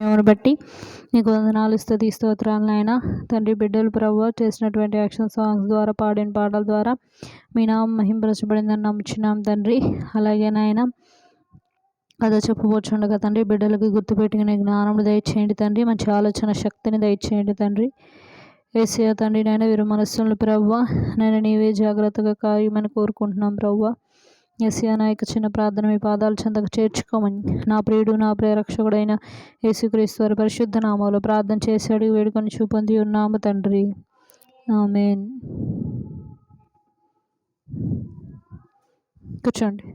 మిమ్మల్ని బట్టి నీకు వందనాలు స్తుతి స్తోత్రాలు నాయన తండ్రి. బిడ్డలు ప్రభువా చేసినటువంటి యాక్షన్ సాంగ్స్ ద్వారా పాడిన పాటల ద్వారా మీ నామం మహింపరచబడిందని నమ్ముచున్నాం తండ్రి. అలాగే నాయన కథ చెప్పుకోవచ్చుండగా తండ్రి బిడ్డలకి గుర్తుపెట్టుకునే జ్ఞానములు దయచేయండి తండ్రి. మంచి ఆలోచన శక్తిని దయచేయండి తండ్రి. ఏసయ్య తండ్రి నాయన వీరు మనస్సులను ప్రభువా నేను నీవే జాగ్రత్తగా కాయమని కోరుకుంటున్నాం ప్రభువా. ఏసయ్య నా యొక్క చిన్న ప్రార్థన మీ పాదాల చెంతకు చేర్చుకోమని నా ప్రియుడు నా ప్రియరక్షకుడైన యేసుక్రీస్తు వారి పరిశుద్ధ నామంలో ప్రార్థన చేశాడు వేడుకొని చూపొంది ఉన్నాము తండ్రి. ఆమేన్. కూర్చోండి.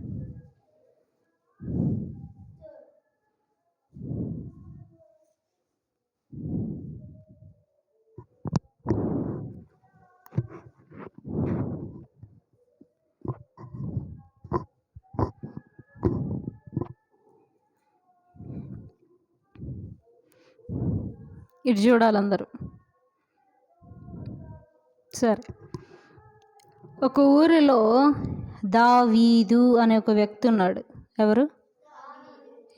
ఇటు చూడాలి అందరూ. సరే, ఒక ఊరిలో దావీదు అనే ఒక వ్యక్తి ఉన్నాడు. ఎవరు?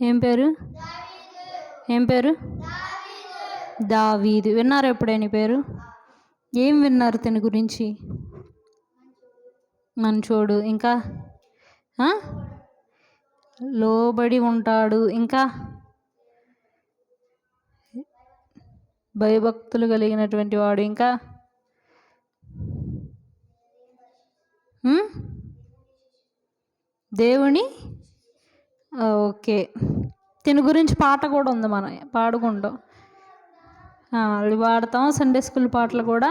ఏం పేరు? దావీదు. విన్నారు ఎప్పుడైనా పేరు? ఏం విన్నారు తన గురించి? మంచోడు, ఇంకా లోబడి ఉంటాడు, ఇంకా భయభక్తులు కలిగినటువంటి వాడు, ఇంకా దేవుని ఓకే. దీని గురించి పాట కూడా ఉంది, మనం పాడుకుంటాం, అది పాడతాం. సండే స్కూల్ పాటలు కూడా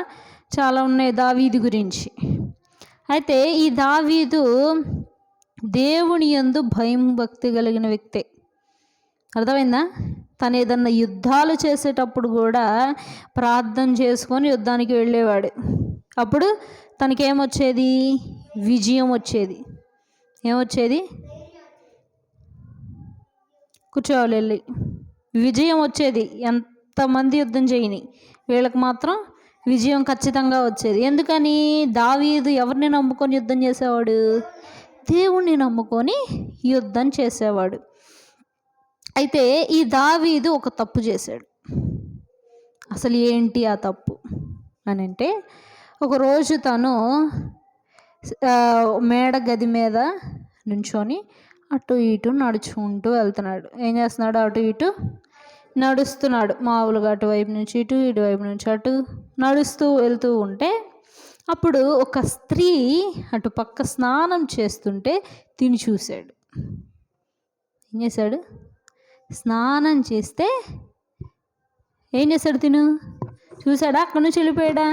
చాలా ఉన్నాయి దావీదు గురించి. అయితే ఈ దావీదు దేవుని యందు భయం భక్తి కలిగిన వ్యక్తే. అర్థమైందా? తను ఏదన్నా యుద్ధాలు చేసేటప్పుడు కూడా ప్రార్థన చేసుకొని యుద్ధానికి వెళ్ళేవాడు. అప్పుడు తనకేమొచ్చేది? విజయం వచ్చేది. ఏమొచ్చేది? కూర్చోవాలి వెళ్ళి. విజయం వచ్చేది. ఎంతమంది యుద్ధం చేయని వీళ్ళకి మాత్రం విజయం ఖచ్చితంగా వచ్చేది. ఎందుకని? దావీదు ఎవరిని నమ్ముకొని యుద్ధం చేసేవాడు? దేవుణ్ణి నమ్ముకొని యుద్ధం చేసేవాడు. అయితే ఈ దావీదు ఒక తప్పు చేశాడు. అసలు ఏంటి ఆ తప్పు అని అంటే, ఒకరోజు తను మేడ గది మీద నుంచొని అటు ఇటు నడుచుకుంటూ వెళ్తున్నాడు. ఏం చేస్తున్నాడు? అటు ఇటు నడుస్తున్నాడు. మామూలుగా అటువైపు నుంచి ఇటు, ఇటువైపు నుంచి అటు నడుస్తూ వెళ్తూ ఉంటే అప్పుడు ఒక స్త్రీ అటు పక్క స్నానం చేస్తుంటే తిని చూశాడు. ఏం చేశాడు? స్నానం చేస్తే ఏం చేశాడు? తిను చూశాడా? అక్కడి నుంచి వెళ్ళిపోయాడా?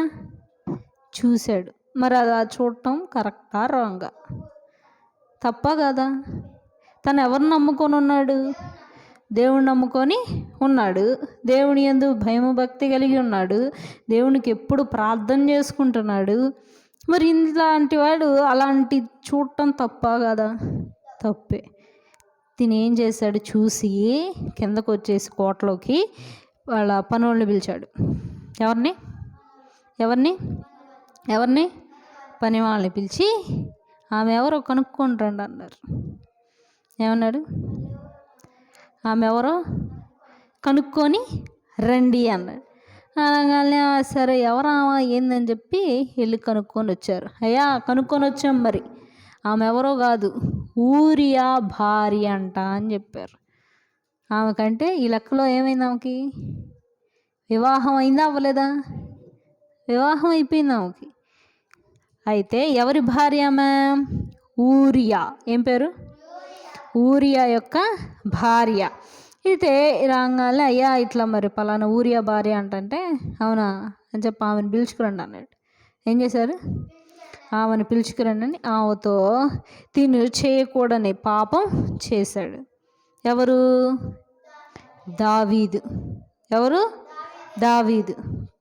చూశాడు. మరి అది చూడటం కరెక్టా రాంగా? తప్ప కదా? తను ఎవరిని నమ్ముకొని ఉన్నాడు? దేవుని నమ్ముకొని ఉన్నాడు. దేవుని యందు భయము భక్తి కలిగి ఉన్నాడు. దేవునికి ఎప్పుడు ప్రార్థన చేసుకుంటున్నాడు. మరి ఇలాంటి వాడు అలాంటి చూడటం తప్ప కదా? తప్పే. తినేం చేశాడు? చూసి కిందకు వచ్చేసి కోటలోకి వాళ్ళ పనులను పిలిచాడు. ఎవరిని? పని వాళ్ళని పిలిచి ఆమె ఎవరో కనుక్కొని రండి అన్నారు. ఏమన్నాడు? ఆమె ఎవరో కనుక్కొని రండి అన్నాడు. అనగానే సరే ఎవరామా ఏందని చెప్పి వెళ్ళి కనుక్కొని వచ్చారు. అయ్యా కనుక్కొని వచ్చాం, మరి ఆమె ఎవరో కాదు, ఊరియా భార్య అంట అని చెప్పారు. ఆమెకంటే ఈ లెక్కలో ఏమైంది? ఆమెకి వివాహం అయిందా అవ్వలేదా? వివాహం అయిపోయింది ఆమెకి. అయితే ఎవరి భార్య ఆమె? ఊరియా. ఏం పేరు? ఊరియా యొక్క భార్య. అయితే రాగానే అయ్యా ఇట్లా మరి పలానా ఊరియా భార్య అంటే అవునా అని చెప్పి ఆమెను పిలుచుకురండి అన్నాడు. ఏం చేశారు? ఆమెను పిలుచుకురండి అని ఆమెతో తిను చేయకూడని పాపం చేశాడు. ఎవరు? దావీదు. ఎవరు? దావీదు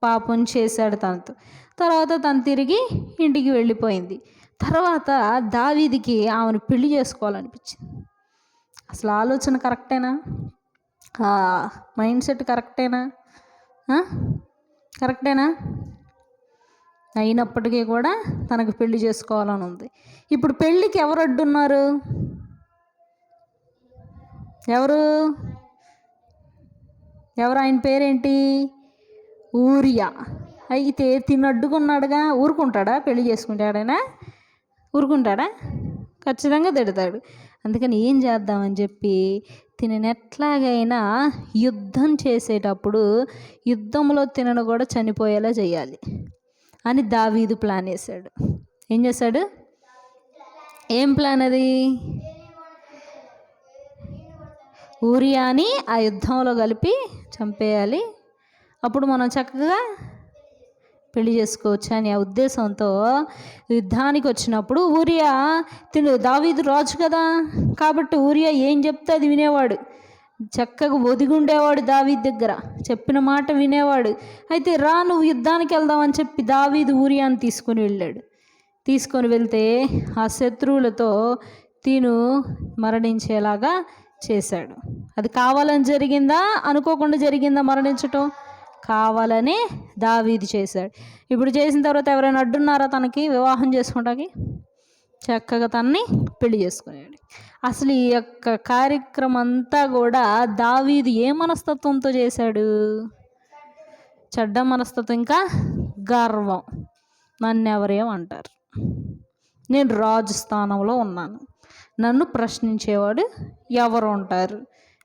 పాపం చేశాడు తనతో. తర్వాత తను తిరిగి ఇంటికి వెళ్ళిపోయింది. తర్వాత దావీదుకి ఆమెను పెళ్లి చేసుకోవాలనిపించింది. అసలు ఆలోచన కరెక్టేనా? మైండ్ సెట్ కరెక్టేనా? అయినప్పటికీ కూడా తనకు పెళ్లి చేసుకోవాలని ఉంది. ఇప్పుడు పెళ్ళికి ఎవరు అడ్డున్నారు? ఎవరు ఎవరు ఆయన పేరేంటి? ఊరియా. అయితే తిని అడ్డుకున్నాడుగా, ఊరుకుంటాడా? పెళ్లి చేసుకుంటాడైనా ఊరుకుంటాడా? ఖచ్చితంగా తిడతాడు. అందుకని ఏం చేద్దామని చెప్పి తినని ఎట్లాగైనా యుద్ధం చేసేటప్పుడు యుద్ధంలో తినను కూడా చనిపోయేలా చేయాలి అని దావీదు ప్లాన్ వేశాడు. ఏం చేశాడు? ఏం ప్లాన్ అది? ఊరియాని ఆ యుద్ధంలో కలిపి చంపేయాలి, అప్పుడు మనం చక్కగా పెళ్లి చేసుకోవచ్చు అనే ఉద్దేశంతో యుద్ధానికి వచ్చినప్పుడు ఊరియా దావీదు రాజు కదా, కాబట్టి ఊరియా ఏం చెప్తే అది వినేవాడు, చక్కగా ఒదిగి ఉండేవాడు దావీదు దగ్గర, చెప్పిన మాట వినేవాడు. అయితే రా నువ్వు యుద్ధానికి వెళ్దామని చెప్పి దావీదు ఊరియాని తీసుకొని వెళ్తే ఆ శత్రువులతో తిను మరణించేలాగా చేశాడు. అది కావాలని జరిగిందా, అనుకోకుండా జరిగిందా మరణించటం? కావాలనే దావీదు చేశాడు. ఇప్పుడు చేసిన తర్వాత ఎవరైనా అడ్డున్నారా తనకి వివాహం చేసుకోవడానికి? చక్కగా తనని పెళ్లి చేసుకునేవాడు. అసలు ఈ యొక్క కార్యక్రమం అంతా కూడా దావీదు ఏ మనస్తత్వంతో చేశాడు? చెడ్డ మనస్తత్వం, ఇంకా గర్వం. నన్ను ఎవరేమంటారు, నేను రాజు స్థానంలో ఉన్నాను, నన్ను ప్రశ్నించేవాడు ఎవరు ఉంటారు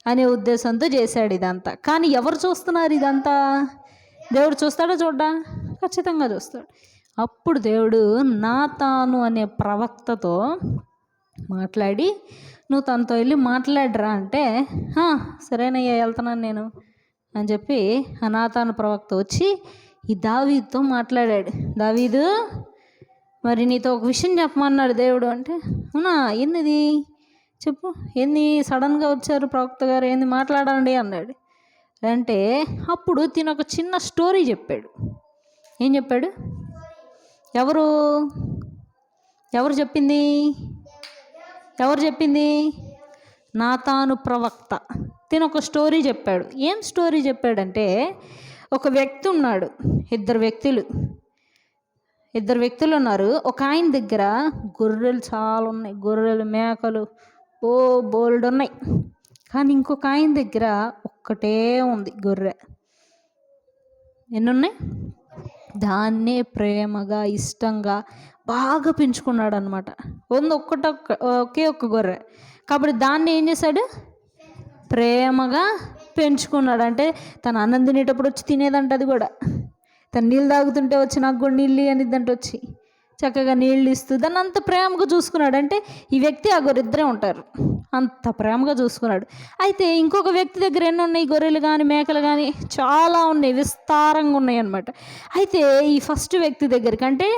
అనే ఉద్దేశంతో చేశాడు ఇదంతా. కానీ ఎవరు చూస్తున్నారు ఇదంతా? దేవుడు చూస్తాడా? చూడ్డా? ఖచ్చితంగా చూస్తాడు. అప్పుడు దేవుడు నాతాను అనే ప్రవక్తతో మాట్లాడి, నువ్వు తనతో వెళ్ళి మాట్లాడరా అంటే, సరేనయ్యా వెళ్తున్నాను నేను అని చెప్పి ఆ నాతాను ప్రవక్త వచ్చి ఈ దావీదుతో మాట్లాడాడు. దావీదు, మరి నీతో ఒక విషయం చెప్పమన్నాడు దేవుడు అంటే, అవునా, ఏంది చెప్పు, ఏంది సడన్గా వచ్చారు ప్రవక్త గారు, ఏంది మాట్లాడండి అన్నాడు. అంటే అప్పుడు తిన ఒక చిన్న స్టోరీ చెప్పాడు. ఏం చెప్పాడు? ఎవరు చెప్పింది? నాతాను ప్రవక్త. తిన ఒక స్టోరీ చెప్పాడు. ఏం స్టోరీ చెప్పాడంటే, ఒక వ్యక్తి ఉన్నాడు, ఇద్దరు వ్యక్తులు ఉన్నారు. ఒక ఆయన దగ్గర గొర్రెలు చాలా ఉన్నాయి, గొర్రెలు మేకలు బోల్డ్ ఉన్నాయి. కానీ ఇంకొక ఆయన దగ్గర ఒక్కటే ఉంది గొర్రె. ఎన్నున్నాయి? దాన్నే ప్రేమగా ఇష్టంగా బాగా పెంచుకున్నాడు అనమాట. ఒకే ఒక్క గొర్రె. కాబట్టి దాన్ని ఏం చేశాడు? ప్రేమగా పెంచుకున్నాడు. అంటే తను అన్నం తినేటప్పుడు వచ్చి తినేదంట, అది కూడా తను నీళ్ళు తాగుతుంటే వచ్చి నాకు కూడా నీళ్ళు అనిద్దంటే వచ్చి చక్కగా నీళ్ళు ఇస్తూ దాన్ని అంత ప్రేమగా చూసుకున్నాడు. అంటే ఈ వ్యక్తి ఆ గొర్రె ఇద్దరే ఉంటారు, అంత ప్రేమగా చూసుకున్నాడు. అయితే ఇంకొక వ్యక్తి దగ్గర ఎన్ని ఉన్నాయి? గొర్రెలు కానీ మేకలు కానీ చాలా ఉన్నాయి, విస్తారంగా ఉన్నాయి అన్నమాట. అయితే ఈ ఫస్ట్ వ్యక్తి దగ్గరికి, అంటే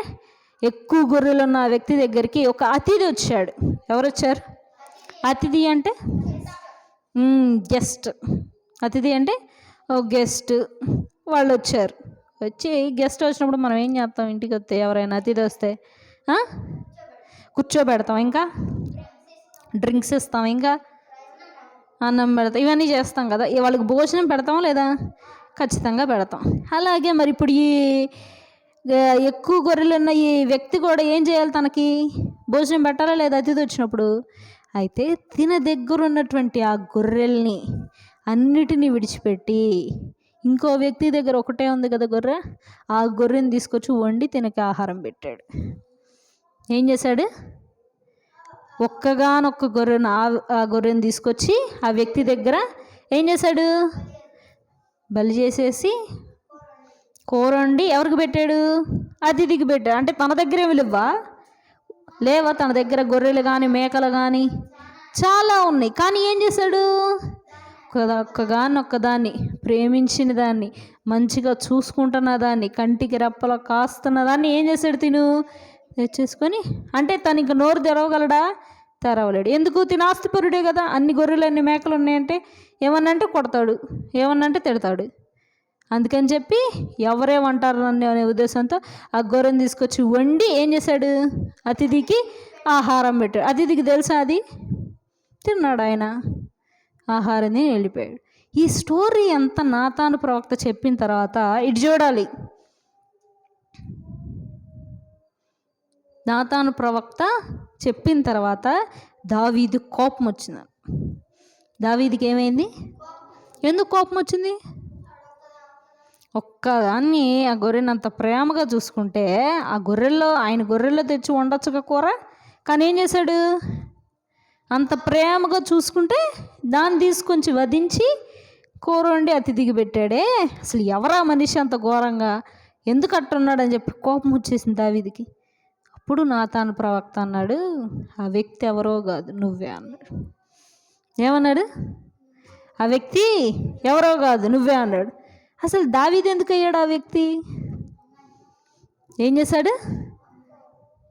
ఎక్కువ గొర్రెలు ఉన్న ఆ వ్యక్తి దగ్గరికి ఒక అతిథి వచ్చాడు. ఎవరు వచ్చారు? అతిథి అంటే గెస్ట్. అతిథి అంటే గెస్ట్. వాళ్ళు వచ్చారు. గెస్ట్ వచ్చినప్పుడు మనం ఏం చేస్తాం? ఇంటికి వస్తే ఎవరైనా అతిథి వస్తే కూర్చోబెడతాం, ఇంకా డ్రింక్స్ ఇస్తాం, ఇంకా అన్నం పెడతాం, ఇవన్నీ చేస్తాం కదా. వాళ్ళకి భోజనం పెడతాం లేదా? ఖచ్చితంగా పెడతాం. అలాగే మరి ఇప్పుడు ఈ ఎక్కువ గొర్రెలు ఉన్న ఈ వ్యక్తి కూడా ఏం చేయాలి? తనకి భోజనం పెట్టాలా లేదా అతిథి వచ్చినప్పుడు? అయితే తిన దగ్గర ఉన్నటువంటి ఆ గొర్రెల్ని అన్నిటినీ విడిచిపెట్టి ఇంకో వ్యక్తి దగ్గర ఒకటే ఉంది కదా గొర్రె, ఆ గొర్రెని తీసుకొచ్చి వండి తినకి ఆహారం పెట్టాడు. ఏం చేశాడు? ఒక్కగానొక్క గొర్రెను, ఆ గొర్రెని తీసుకొచ్చి ఆ వ్యక్తి దగ్గర ఏం చేశాడు? బలి చేసేసి కూర వండి ఎవరికి పెట్టాడు? అతిథికి పెట్టాడు. అంటే తన దగ్గర ఏమి లేవా? తన దగ్గర గొర్రెలు కానీ మేకలు కానీ చాలా ఉన్నాయి. కానీ ఏం చేశాడు? ఒక్కదాన్ని ప్రేమించిన దాన్ని, మంచిగా చూసుకుంటున్న దాన్ని, కంటికి రెప్పలో కాస్తున్న దాన్ని ఏం చేశాడు? తెచ్చేసుకొని, అంటే తను ఇంక నోరు తెరవగలడా? తెరవలేడు. ఎందుకు? ఆస్తిపరుడే కదా. అన్ని గొర్రెలు అన్ని మేకలు ఉన్నాయంటే ఏమన్నంటే కొడతాడు, ఏమన్నంటే తిడతాడు. అందుకని చెప్పి ఎవరేమంటారు అనే ఉద్దేశంతో ఆ గొర్రెని తీసుకొచ్చి వండి ఏం చేశాడు? అతిథికి ఆహారం పెట్టాడు. అతిథికి తెలుసా అది? తిన్నాడు ఆయన, ఆహారాన్ని వెళ్ళిపోయాడు. ఈ స్టోరీ అంతా నాతాను ప్రవక్త చెప్పిన తర్వాత ఇటు చూడాలి. నాతాను ప్రవక్త చెప్పిన తర్వాత దావీదు కోపం వచ్చింది. దావీదుకి ఏమైంది? ఎందుకు కోపం వచ్చింది? ఒక్కదాన్ని ఆ గొర్రెని అంత ప్రేమగా చూసుకుంటే ఆయన గొర్రెల్లో తెచ్చి వండొచ్చుగా కూర. కానీ ఏం చేశాడు? అంత ప్రేమగా చూసుకుంటే దాన్ని తీసుకొచ్చి వధించి కూర వండి అతిథికి పెట్టాడే. అసలు ఎవరా మనిషి అంత ఘోరంగా, ఎందుకు అట్టున్నాడని చెప్పి కోపం వచ్చేసింది దావీదుకి. అప్పుడు నాతాను ప్రవక్త అన్నాడు, ఆ వ్యక్తి ఎవరో కాదు నువ్వే అన్నాడు. ఏమన్నాడు? ఆ వ్యక్తి ఎవరో కాదు నువ్వే అన్నాడు. అసలు దావీదు ఎందుకు అయ్యాడు ఆ వ్యక్తి? ఏం చేశాడు?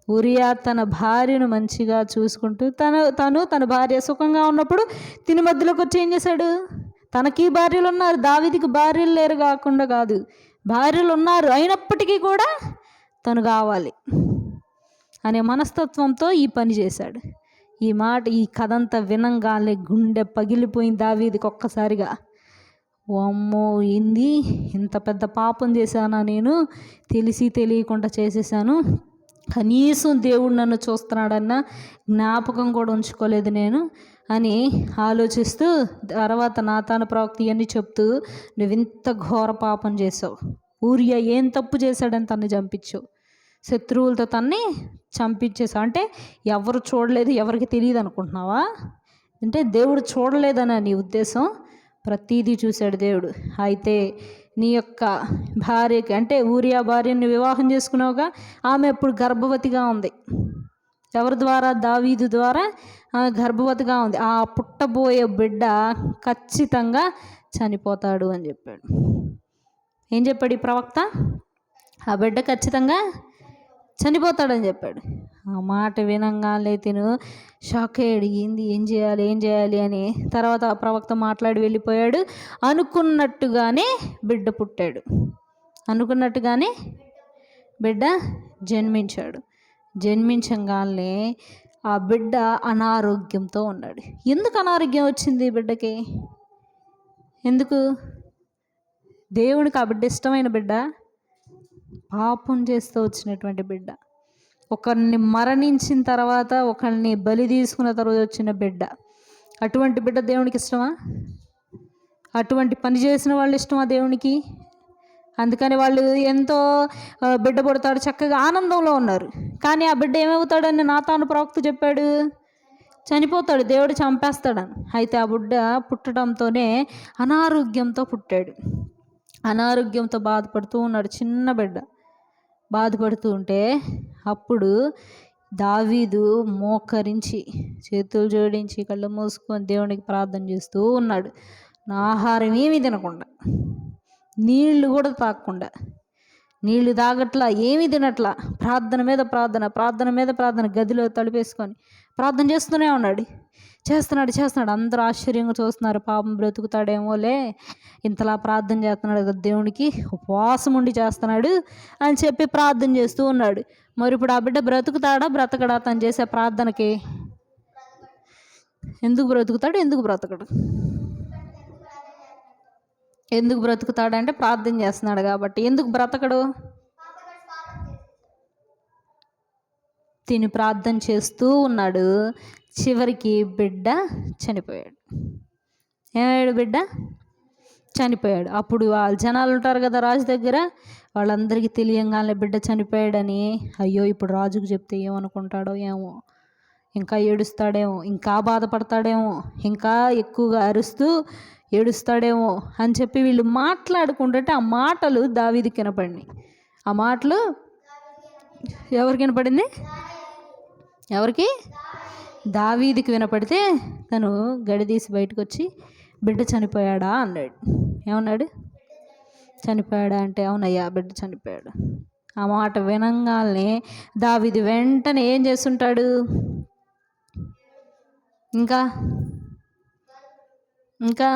ఉరియా తన భార్యను మంచిగా చూసుకుంటూ తన భార్య సుఖంగా ఉన్నప్పుడు తిని మధ్యలోకి వచ్చి ఏం చేశాడు? తనకి భార్యలు ఉన్నారు, దావీదుకి భార్యలు లేరు కాకుండా కాదు, భార్యలు ఉన్నారు, అయినప్పటికీ కూడా తను కావాలి అనే మనస్తత్వంతో ఈ పని చేశాడు. ఈ కథ అంతా వినంగానే గుండె పగిలిపోయింది దావీదుకి ఒక్కసారిగా. అమ్మో, ఏంది ఇంత పెద్ద పాపం చేశానా నేను, తెలిసి తెలియకుండా చేసేసాను, కనీసం దేవుడు నన్ను చూస్తున్నాడన్న జ్ఞాపకం కూడా ఉంచుకోలేదు నేను అని ఆలోచిస్తూ తర్వాత నాతాను ప్రవక్త ఇవన్నీ చెప్తూ, నువ్వు ఇంత ఘోర పాపం చేసావు, ఊరియా ఏం తప్పు చేశాడని తన్ని చంపించావు, శత్రువులతో తన్ని చంపించేసావు. అంటే ఎవరు చూడలేదు, ఎవరికి తెలియదు అనుకుంటున్నావా? అంటే దేవుడు చూడలేదని నీ ఉద్దేశం? ప్రతీదీ చూశాడు దేవుడు. అయితే నీ యొక్క భార్యకి, అంటే ఊరియా భార్యని వివాహం చేసుకున్నావుగా, ఆమె ఇప్పుడు గర్భవతిగా ఉంది. ఎవరి ద్వారా? దావీదు ద్వారా ఆమె గర్భవతిగా ఉంది. ఆ పుట్టబోయే బిడ్డ ఖచ్చితంగా చనిపోతాడు అని చెప్పాడు. ఏం చెప్పాడు ఈ ప్రవక్త? ఆ బిడ్డ ఖచ్చితంగా చనిపోతాడని చెప్పాడు. ఆ మాట వినంగానే తిను షాక్ అయ్యాడు. ఏం చేయాలి అని. తర్వాత ఆ ప్రవక్త మాట్లాడి వెళ్ళిపోయాడు. అనుకున్నట్టుగానే బిడ్డ పుట్టాడు, అనుకున్నట్టుగానే బిడ్డ జన్మించాడు. జన్మించగానే ఆ బిడ్డ అనారోగ్యంతో ఉన్నాడు. ఎందుకు అనారోగ్యం వచ్చింది బిడ్డకి? ఎందుకు? దేవునికి ఆ బిడ్డ ఇష్టమైన బిడ్డ, పాపం చేస్తూ వచ్చినటువంటి బిడ్డ, ఒకరిని మరణించిన తర్వాత ఒకరిని బలి తీసుకున్న తర్వాత వచ్చిన బిడ్డ. అటువంటి బిడ్డ దేవునికి ఇష్టమా? అటువంటి పని చేసిన వాళ్ళు ఇష్టమా దేవునికి? అందుకని వాళ్ళు ఎంతో బిడ్డ పుడతాడు చక్కగా ఆనందంలో ఉన్నారు. కానీ ఆ బిడ్డ ఏమవుతాడని నాతాను ప్రవక్త చెప్పాడు? చనిపోతాడు, దేవుడు చంపేస్తాడని. అయితే ఆ బిడ్డ పుట్టడంతోనే అనారోగ్యంతో పుట్టాడు. అనారోగ్యంతో బాధపడుతూ ఉన్నాడు, చిన్న బిడ్డ బాధపడుతూ ఉంటే అప్పుడు దావీదు మోకరించి చేతులు జోడించి కళ్ళు మూసుకొని దేవునికి ప్రార్థన చేస్తూ ఉన్నాడు. నా ఆహారం ఏమీ తినకుండా, నీళ్లు కూడా తాగకుండా, నీళ్లు తాగట్లా, ఏమీ తినట్లా, ప్రార్థన మీద ప్రార్థన గదిలో తలుపేసుకొని ప్రార్థన చేస్తూనే ఉన్నాడు. చేస్తున్నాడు. అందరూ ఆశ్చర్యంగా చూస్తున్నారు. పాపం బ్రతుకుతాడేమోలే, ఇంతలా ప్రార్థన చేస్తున్నాడు కదా దేవునికి, ఉపవాసం ఉండి చేస్తున్నాడు అని చెప్పి ప్రార్థన చేస్తూ ఉన్నాడు. మరి ఇప్పుడు ఆ బిడ్డ బ్రతకడా తను చేసే ప్రార్థనకి? ఎందుకు బ్రతుకుతాడు, ఎందుకు బ్రతకడు? ఎందుకు బ్రతుకుతాడంటే ప్రార్థన చేస్తున్నాడు కాబట్టి. ఎందుకు బ్రతకడు? తిని ప్రార్థన చేస్తూ ఉన్నాడు. చివరికి బిడ్డ చనిపోయాడు. ఏమయ్యాడు? బిడ్డ చనిపోయాడు. అప్పుడు వాళ్ళ జనాలు ఉంటారు కదా రాజు దగ్గర, వాళ్ళందరికీ తెలియంగానే బిడ్డ చనిపోయాడని, అయ్యో ఇప్పుడు రాజుకు చెప్తే ఏమనుకుంటాడో ఏమో, ఇంకా ఏడుస్తాడేమో, ఇంకా బాధపడతాడేమో, ఇంకా ఎక్కువగా అరుస్తూ ఏడుస్తాడేమో అని చెప్పి వీళ్ళు మాట్లాడుకుంటుంటే ఆ మాటలు దావీదుకి వినపడినాయి. ఆ మాటలు ఎవరికి వినపడింది? ఎవరికి? దావీదుకి వినపడితే తను గడిదీసి బయటకు వచ్చి బిడ్డ చనిపోయాడా అన్నాడు. ఏమన్నాడు? చనిపోయాడా అంటే అవునయ్యా బిడ్డ చనిపోయాడు. ఆ మాట వినంగానే దావీదు వెంటనే ఏం చేస్తుంటాడు? ఇంకా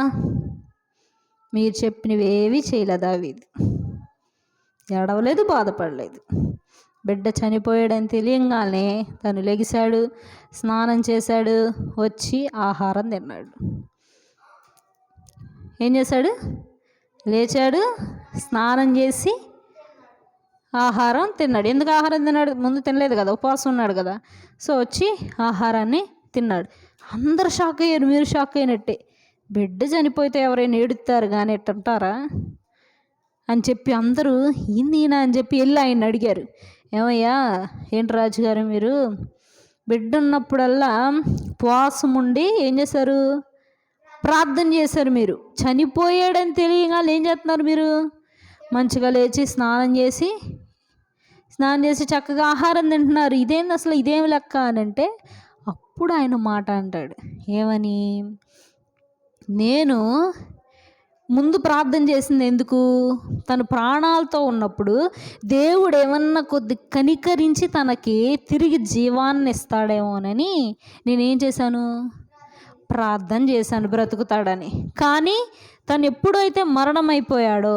మీరు చెప్పినవి ఏవి చేయలే దావీదు. ఏడవలేదు, బాధపడలేదు. బిడ్డ చనిపోయాడని తెలియంగానే తను లెగిశాడు, స్నానం చేశాడు, వచ్చి ఆహారం తిన్నాడు. ఏం చేశాడు? లేచాడు, స్నానం చేసి ఆహారం తిన్నాడు. ఎందుకు ఆహారం తిన్నాడు? ముందు తినలేదు కదా, ఉపవాసం ఉన్నాడు కదా. సో వచ్చి ఆహారాన్ని తిన్నాడు. అందరు షాక్ అయ్యారు, మీరు షాక్ అయినట్టే. బిడ్డ చనిపోతే ఎవరైనా ఏడుస్తారు కానీ ఎట్టుంటారా అని చెప్పి అందరూ ఈయన అని చెప్పి వెళ్ళి ఆయన అడిగారు, ఏమయ్యా ఏంటి రాజుగారు మీరు బిడ్డ ఉన్నప్పుడల్లా ఉపవాసం ఉండి ఏం చేశారు, ప్రార్థన చేశారు. మీరు చనిపోయాడని తెలియగానే ఏం చేస్తున్నారు, మీరు మంచిగా లేచి స్నానం చేసి చక్కగా ఆహారం తింటున్నారు. ఇదేంది అసలు, ఇదేం లెక్క అని అంటే అప్పుడు ఆయన మాట అంటాడు, ఏమని, నేను ముందు ప్రార్థన చేసింది ఎందుకు, తను ప్రాణాలతో ఉన్నప్పుడు దేవుడు ఏమన్నా కొద్ది కనికరించి తనకి తిరిగి జీవాన్ని ఇస్తాడేమోనని నేనేం చేశాను, ప్రార్థన చేశాను బ్రతుకుతాడని. కానీ తను ఎప్పుడైతే మరణం అయిపోయాడో,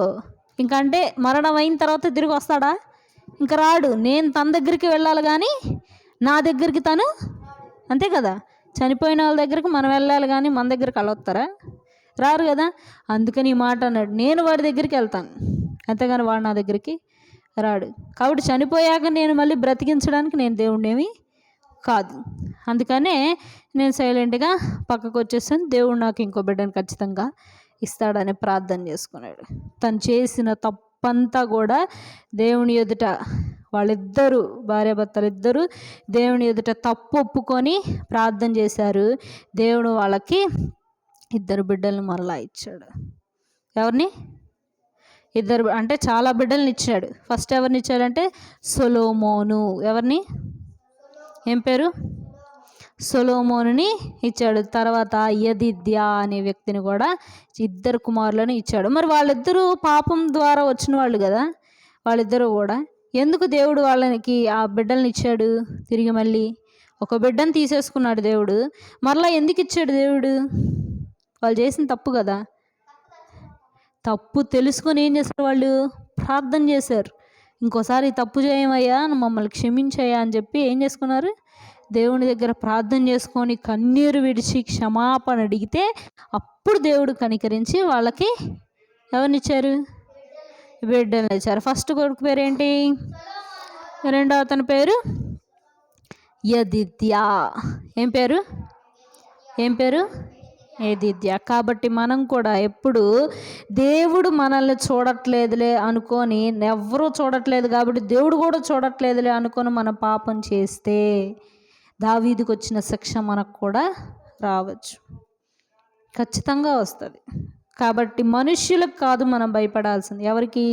ఇంకంటే మరణం అయిన తర్వాత తిరిగి వస్తాడా, ఇంకా రాడు. నేను తన దగ్గరికి వెళ్ళాలి కానీ నా దగ్గరికి తను, అంతే కదా, చనిపోయిన వాళ్ళ దగ్గరికి మనం వెళ్ళాలి కానీ మన దగ్గరికి వాళ్ళు వస్తారా, రారు కదా. అందుకని ఈ మాట అన్నాడు, నేను వాడి దగ్గరికి వెళ్తాను, అంతేగాని వాడు నా దగ్గరికి రాడు. కాబట్టి చనిపోయాక నేను మళ్ళీ బ్రతికించడానికి నేను దేవుణ్ణేమి కాదు. అందుకనే నేను సైలెంట్గా పక్కకు వచ్చేసాను. దేవుడు నాకు ఇంకో బిడ్డను ఖచ్చితంగా ఇస్తాడని ప్రార్థన చేసుకున్నాడు. తను చేసిన తప్పంతా కూడా దేవుని ఎదుట, వాళ్ళిద్దరూ భార్యాభర్తలు ఇద్దరు దేవుని ఎదుట తప్పు ఒప్పుకొని ప్రార్థన చేశారు. దేవుడు వాళ్ళకి 2 బిడ్డలను మరలా ఇచ్చాడు. ఎవరిని, 2 అంటే చాలా బిడ్డలను ఇచ్చాడు. ఫస్ట్ ఎవరిని ఇచ్చాడంటే సొలొమోను. ఎవరిని, ఏం పేరు, సొలొమోనుని ఇచ్చాడు. తర్వాత యెదిద్యా అనే వ్యక్తిని కూడా 2 కుమారులను ఇచ్చాడు. మరి వాళ్ళిద్దరూ పాపం ద్వారా వచ్చిన వాళ్ళు కదా, వాళ్ళిద్దరూ కూడా ఎందుకు దేవుడు వాళ్ళకి ఆ బిడ్డలను ఇచ్చాడు, తిరిగి మళ్ళీ ఒక బిడ్డను తీసేసుకున్నాడు దేవుడు, మరలా ఎందుకు ఇచ్చాడు దేవుడు, వాళ్ళు చేసిన తప్పు కదా. తప్పు తెలుసుకొని ఏం చేశారు, వాళ్ళు ప్రార్థన చేశారు, ఇంకోసారి తప్పు చేయమయ్యా, మమ్మల్ని క్షమించయ్యా అని చెప్పి ఏం చేసుకున్నారు, దేవుని దగ్గర ప్రార్థన చేసుకొని కన్నీరు విడిచి క్షమాపణ అడిగితే అప్పుడు దేవుడు కనికరించి వాళ్ళకి ఎవరినిచ్చారు, బిడ్డలు ఇచ్చారు. ఫస్ట్ కొడుకు పేరు ఏంటి, రెండవ అతని పేరు యెదిద్యా. ఏం పేరు, యెదిద్యా. కాబట్టి మనం కూడా ఎప్పుడు దేవుడు మనల్ని చూడట్లేదులే అనుకొని, ఎవరూ చూడట్లేదు కాబట్టి దేవుడు కూడా చూడట్లేదులే అనుకొని మనం పాపం చేస్తే దావీదుకు వచ్చిన శిక్ష మనకు కూడా రావచ్చు, ఖచ్చితంగా వస్తుంది. కాబట్టి మనుష్యులకు కాదు మనం భయపడాల్సింది, ఎవరికి,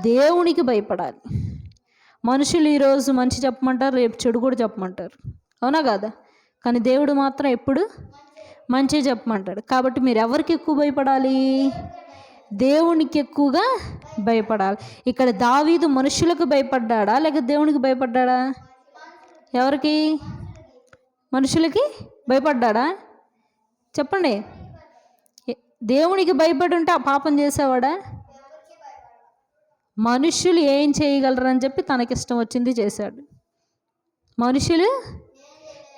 దేవునికి భయపడాలి. మనుషులు ఈరోజు మంచి చెప్పమంటారు, రేపు చెడు కూడా చెప్పమంటారు, అవునా కాదా. కానీ దేవుడు మాత్రం ఎప్పుడు మంచి చెప్పమంటాడు. కాబట్టి మీరు ఎవరికి ఎక్కువ భయపడాలి, దేవునికి ఎక్కువగా భయపడాలి. ఇక్కడ దావీదు మనుషులకు భయపడ్డాడా లేక దేవునికి భయపడ్డాడా, ఎవరికి, మనుషులకి భయపడ్డాడా, చెప్పండి. దేవునికి భయపడి ఉంటే ఆ పాపం చేసేవాడా, మనుషులు ఏం చేయగలరని చెప్పి తనకిష్టం వచ్చింది చేశాడు. మనుషులు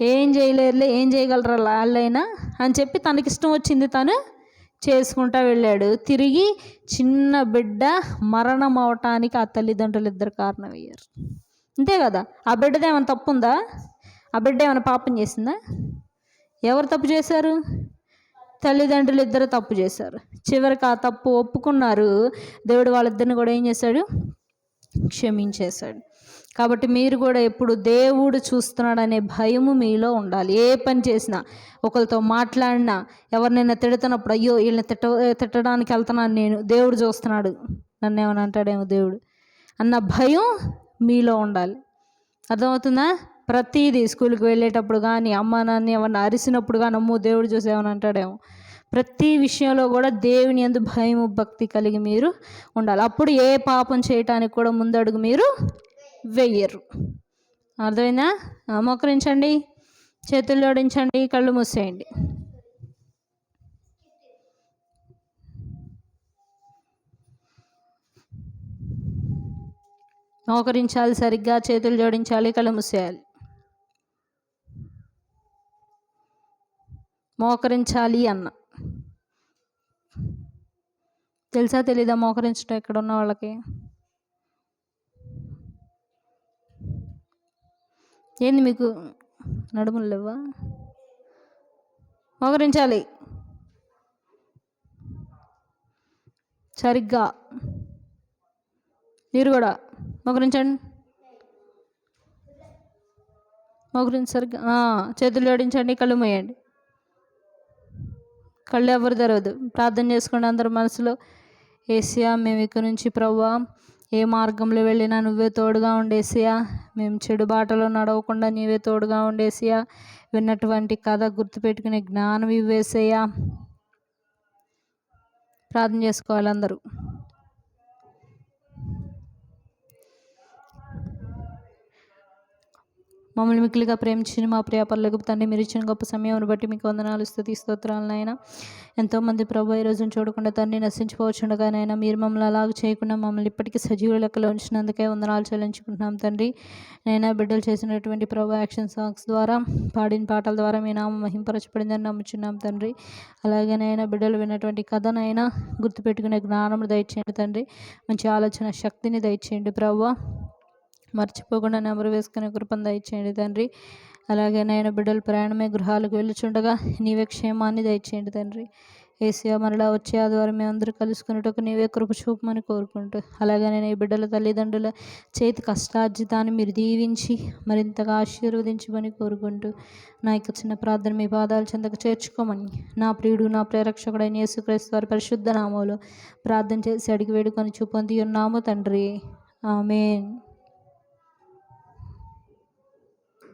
ఏం చేయలేరులే, ఏం చేయగలరా వాళ్ళైనా అని చెప్పి తనకిష్టం వచ్చింది తను చేసుకుంటా వెళ్ళాడు. తిరిగి చిన్న బిడ్డ మరణం అవటానికి ఆ తల్లిదండ్రులు 2 కారణమయ్యారు, అంతే కదా. ఆ బిడ్డది ఏమైనా తప్పు ఉందా, ఆ బిడ్డ ఏమైనా పాపం చేసిందా, ఎవరు తప్పు చేశారు, తల్లిదండ్రులు 2 తప్పు చేశారు. చివరికి ఆ తప్పు ఒప్పుకున్నారు. దేవుడు వాళ్ళిద్దరిని కూడా ఏం చేశాడు, క్షమించేశాడు. కాబట్టి మీరు కూడా ఎప్పుడు దేవుడు చూస్తున్నాడనే భయము మీలో ఉండాలి. ఏ పని చేసినా, ఒకరితో మాట్లాడినా, ఎవరినైనా తిడుతున్నప్పుడు అయ్యో వీళ్ళని తిట్టడానికి వెళ్తున్నాను నేను, దేవుడు చూస్తున్నాడు, నన్ను ఏమైనా అంటాడేమో దేవుడు అన్న భయం మీలో ఉండాలి. అర్థమవుతుందా. ప్రతిదీ స్కూల్కి వెళ్ళేటప్పుడు కానీ, అమ్మ నాన్న ఎవరిని అరిసినప్పుడు కానీ అమ్మో దేవుడు చూసి ఏమైనా అంటాడేమో, ప్రతి విషయంలో కూడా దేవుని యందు భయము భక్తి కలిగి మీరు ఉండాలి. అప్పుడు ఏ పాపం చేయటానికి కూడా ముందడుగు మీరు వెయ్యరు. అర్థమైందా. మోకరించండి, చేతులు జోడించండి, కళ్ళు మూసేయండి. మోకరించాలి, సరిగ్గా చేతులు జోడించాలి, కళ్ళు మూసేయాలి. మోకరించాలి అన్న తెలుసా తెలీదా, మోకరించడం ఇక్కడ ఉన్న వాళ్ళకి ఏంది, మీకు నడుములు లేవా, మోకరించాలి సరిగ్గా. మీరు కూడా మోకరించండి. మోకరించి సరిగ్గా చేతులు జోడించండి, కళ్ళు మూయండి. కళ్ళు ఎవరు తెరవదు. ప్రార్థన చేసుకోండి అందరు మనసులో. ఏసియా మేము ఇక్కడ నుంచి ప్రభువా ఏ మార్గంలో వెళ్ళినా నువ్వే తోడుగా ఉండేసియా. మేము చెడు బాటలో నడవకుండా నీవే తోడుగా ఉండేసియా. విన్నటువంటి కథ గుర్తుపెట్టుకునే జ్ఞానం ఇవ్వేసేయా. ప్రార్థన చేసుకోవాలి అందరూ. మమ్మల్ని మిక్కిలిగా ప్రేమించిన మా ప్రియ పరలోకపు తండ్రి, మీరు ఇచ్చిన గొప్ప సమయం బట్టి మీకు వందనాలు, స్తుతి స్తోత్రాలు నాయన. ఎంతోమంది ప్రభు ఈ రోజున చూడకుండా తండ్రి నశించిపోవచ్చుండగానైనా మీరు మమ్మల్ని అలాగ చేయకుండా మమ్మల్ని ఇప్పటికీ సజీవ లెక్కలో ఉంచినందుకే వందనాలు చెల్లించుకుంటున్నాం తండ్రి. నైనా బిడ్డలు చేసినటువంటి ప్రభు యాక్షన్ సాంగ్స్ ద్వారా, పాడిన పాటల ద్వారా మీ నామం మహింపరచబడిందని నమ్ముచున్నాం తండ్రి. అలాగే నైనా బిడ్డలు విన్నటువంటి కథనైనా గుర్తుపెట్టుకునే జ్ఞానం దయచేయండి తండ్రి. మంచి ఆలోచన శక్తిని దయచేయండి ప్రభు. మర్చిపోకుండా నెంబరు వేసుకునే కృపను దయచేయండి తండ్రి. అలాగే నైనా బిడ్డలు ప్రయాణమే గృహాలకు వెళ్ళుచుండగా నీవే క్షేమాన్ని దయచేయండి తండ్రి. ఏసియా మరలా వచ్చే ఆదివారం మేము అందరూ కలుసుకున్నట్టుకు నీవే కృప చూపమని కోరుకుంటూ, అలాగే నేను ఈ బిడ్డల తల్లిదండ్రుల చేతి కష్టార్జితాన్ని మీరు దీవించి మరింతగా ఆశీర్వదించమని కోరుకుంటూ, నా యొక్క చిన్న ప్రార్థన మీ పాదాల చెంతకు చేర్చుకోమని నా ప్రియుడు నా ప్రేరక్షకుడైన యేసుక్రీస్తు వారి పరిశుద్ధ నామములో ప్రార్థన చేసి అడిగి వేడుకొని చూపొంది ఉన్నాము తండ్రి. ఆమేన్.